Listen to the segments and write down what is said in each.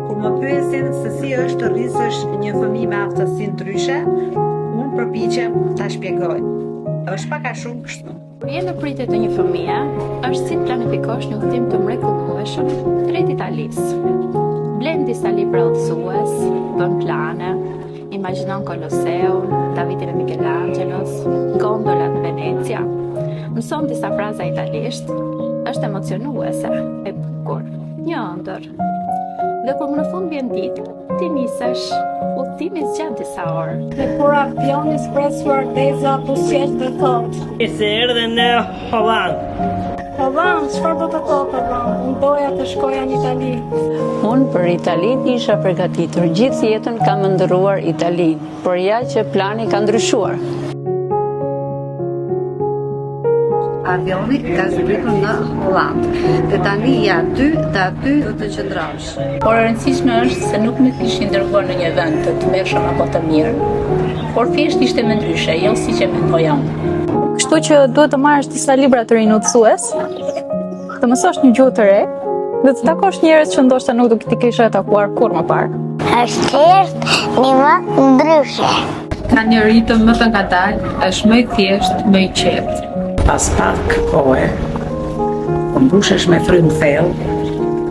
Kur më pyesin se si është të rrisësh një fëmijë me aftësi ndryshe, unë përpiqem ta shpjegoj. Është pak a shumë kështu. Kur je në pritje të një fëmie, është si të planifikosh një udhëtim të mrekullueshëm drejt Italisë. Blen disa libra udhëzues, bën plane, imagjinon Kolosseun, Davidin e Michelangelos, gondolat në Venecia. Mëson disa fraza italisht, është emocionuese, e bukur, një ëndër. Dhe kur më në fund vjen ditë, ti nisesh udhëtimi zgjat disa orë. Dhe kur avioni shpresur Deza pushet dhe thot. E se erdhe në Hollandë. Hollandë, çfarë do të thotë Hollandë? Unë doja të shkoja në Itali. Unë për Italinë isha përgatitur. Gjithë jetën kam ndërruar Italinë, por ja që plani ka ndryshuar. Avioni ka zbritur në Hollandë dhe tani ja aty dhe aty do të qëndrosh. Por e rëndësishme është se nuk më kishin dërguar në një vend të tmerrshëm apo të mirë, por thjesht ishte më ndryshe, jo siç e mendoja unë. Kështu që duhet të marrësh disa libra të rinj udhëzues, të mësosh një gjuhë të re dhe të takosh njerëz që ndoshta nuk do t'i kishe takuar kurrë më parë. Është thjesht një më ndryshe. Ka një ritëm më të ngadalë, është më i thjesht, më i qetë. Pas pak kohë, mbushesh me frymë thellë,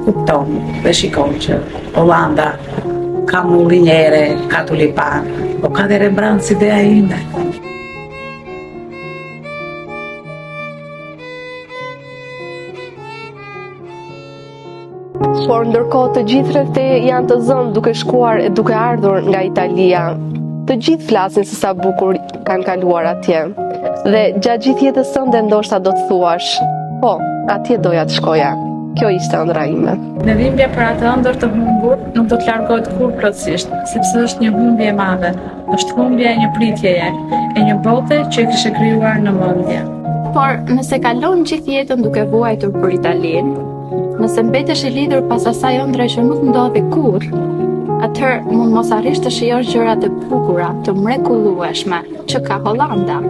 kupton dhe shikon që Holanda ka mullinjere, ka tulipan, po ka dhe Rembrandt si ideja ime. Por ndërkohë të gjithë rreth janë të zënë duke shkuar e duke ardhur nga Italia. Të gjithë flasin se sa bukur kanë kaluar atje. Dhe gjatë gjithë jetës tënde ndoshta do të thuash, po, atje doja të shkoja. Kjo ishte ëndra ime. Në dhimbje për atë ëndër të humbur nuk do të largohet kurrë plotësisht, sepse është një humbje e madhe. Është humbje e një pritjeje, e një bote që kishe krijuar në mendje. Por nëse kalon gjithë jetën duke vuajtur për Italinë, nëse mbetesh i lidhur pas asaj ëndre që nuk ndodhi kurrë, atëherë mund mos arrish të shijosh gjërat e bukura, të mrekullueshme që ka Hollanda.